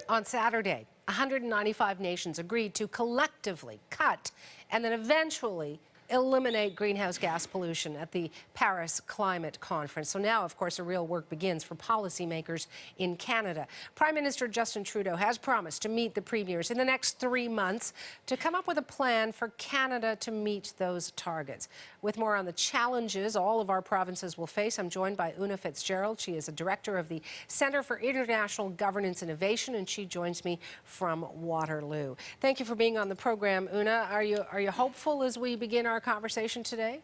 On Saturday, 195 nations agreed to collectively cut and then eventually eliminate greenhouse gas pollution at the Paris Climate Conference. So now, of course, the real work begins for policymakers in Canada. Prime Minister Justin Trudeau has promised to meet the premiers in the next 3 months to come up with a plan for Canada to meet those targets. With more on the challenges all of our provinces will face, I'm joined by Oonagh Fitzgerald. She is a director of the Centre for International Governance Innovation, and she joins me from Waterloo. Thank you for being on the program, Oonagh. Are you hopeful as we begin our conversation today?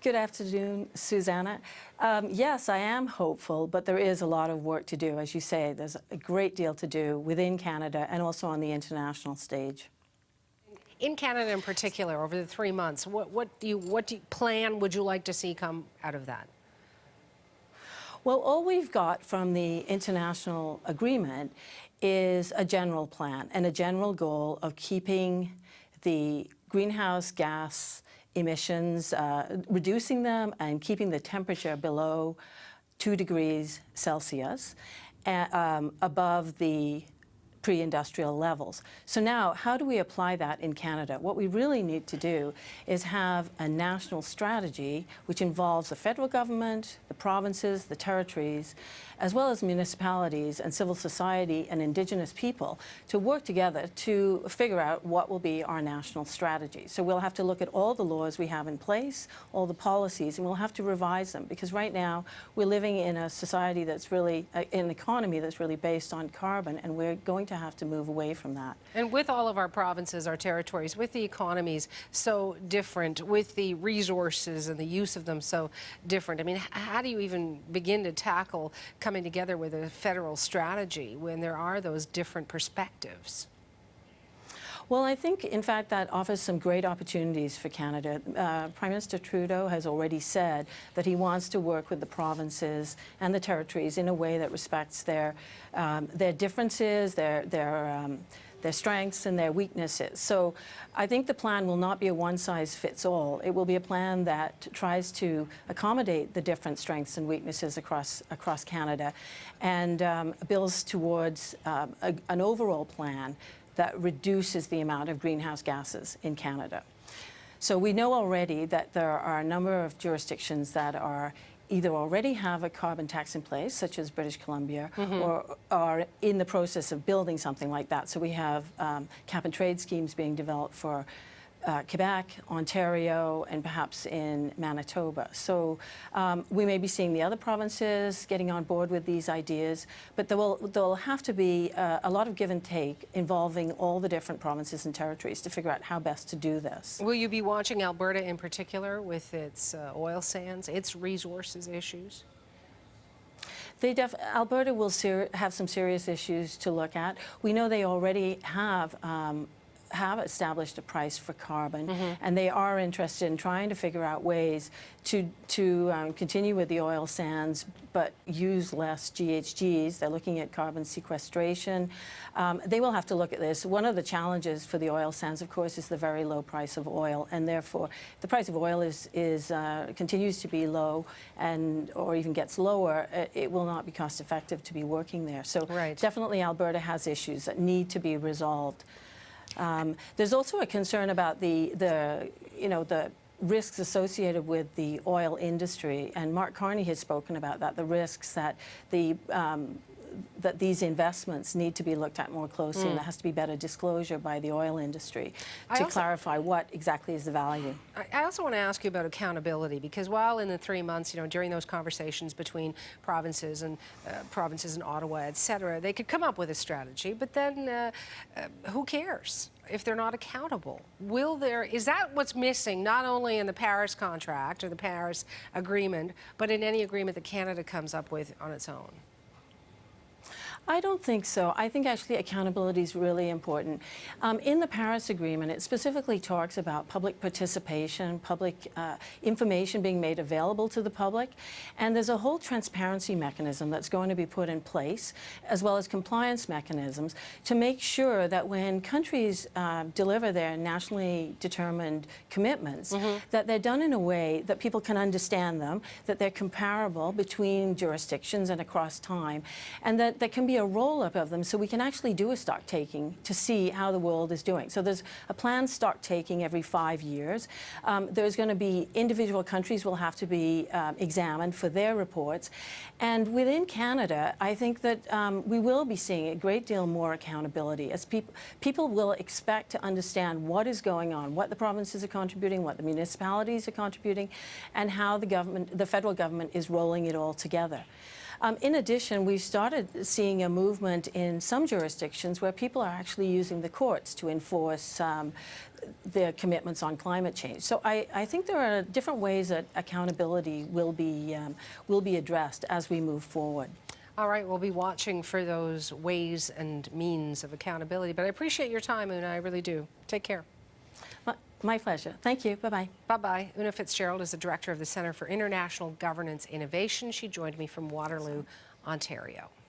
Good afternoon, Suhana. Yes, I am hopeful, but there is a lot of work to do. As you say, there's a great deal to do within Canada and also on the international stage. In Canada in particular, over the 3 months, what plan would you like to see come out of that? Well, all we've got from the international agreement is a general plan and a general goal of keeping the greenhouse gas emissions, reducing them and keeping the temperature below 2 degrees Celsius, above the pre-industrial levels. So now, how do we apply that in Canada? What we really need to do is have a national strategy which involves the federal government, the provinces, the territories, as well as municipalities and civil society and Indigenous people to work together to figure out what will be our national strategy. So we'll have to look at all the laws we have in place, all the policies, and we'll have to revise them, because right now we're living in a society that's really, an economy that's really based on carbon, and we're going to have to move away from that. And with all of our provinces, our territories, with the economies so different, with the resources and the use of them so different, I mean, how do you even begin to tackle coming together with a federal strategy when there are those different perspectives? Well, I think, in fact, that offers some great opportunities for Canada. Prime Minister Trudeau has already said that he wants to work with the provinces and the territories in a way that respects their differences, their strengths and their weaknesses. So I think the plan will not be a one-size-fits-all. It will be a plan that tries to accommodate the different strengths and weaknesses across Canada, and builds towards an overall plan that reduces the amount of greenhouse gases in Canada. So we know already that there are a number of jurisdictions that are either already have a carbon tax in place, such as British Columbia, or are in the process of building something like that. So we have cap-and-trade schemes being developed for Quebec, Ontario, and perhaps in Manitoba. So we may be seeing the other provinces getting on board with these ideas, but there will have to be a lot of give and take involving all the different provinces and territories to figure out how best to do this. Will you be watching Alberta in particular with its oil sands, its resources issues? Alberta will have some serious issues to look at. We know they already have established a price for carbon, and they are interested in trying to figure out ways to continue with the oil sands but use less GHGs. They're looking at carbon sequestration. They will have to look at this. One of the challenges for the oil sands, of course, is the very low price of oil, and therefore if the price of oil continues to be low or even gets lower, it will not be cost effective to be working there. So definitely Alberta has issues that need to be resolved. There's also a concern about the risks associated with the oil industry, and Mark Carney has spoken about that, the risks that that these investments need to be looked at more closely, and there has to be better disclosure by the oil industry to clarify what exactly is the value. I also want to ask you about accountability, because while in the 3 months, during those conversations between provinces and Ottawa, et cetera, they could come up with a strategy, but then who cares if they're not accountable? Is that what's missing, not only in the Paris contract or the Paris agreement, but in any agreement that Canada comes up with on its own? I don't think so. I think actually accountability is really important. In the Paris Agreement, it specifically talks about public participation, public information being made available to the public, and there's a whole transparency mechanism that's going to be put in place, as well as compliance mechanisms, to make sure that when countries deliver their nationally determined commitments, that they're done in a way that people can understand them, that they're comparable between jurisdictions and across time, and that there can be be a roll-up of them so we can actually do a stock taking to see how the world is doing. So there's a planned stock taking every 5 years. There's going to be individual countries will have to be examined for their reports. And within Canada, I think that we will be seeing a great deal more accountability as people will expect to understand what is going on, what the provinces are contributing, what the municipalities are contributing, and how the federal government is rolling it all together. In addition, we've started seeing a movement in some jurisdictions where people are actually using the courts to enforce their commitments on climate change. So I think there are different ways that accountability will be addressed as we move forward. All right, we'll be watching for those ways and means of accountability. But I appreciate your time, Oonagh, I really do. Take care. My pleasure. Thank you. Bye-bye. Bye-bye. Oonagh Fitzgerald is the director of the Centre for International Governance Innovation. She joined me from Waterloo, Ontario.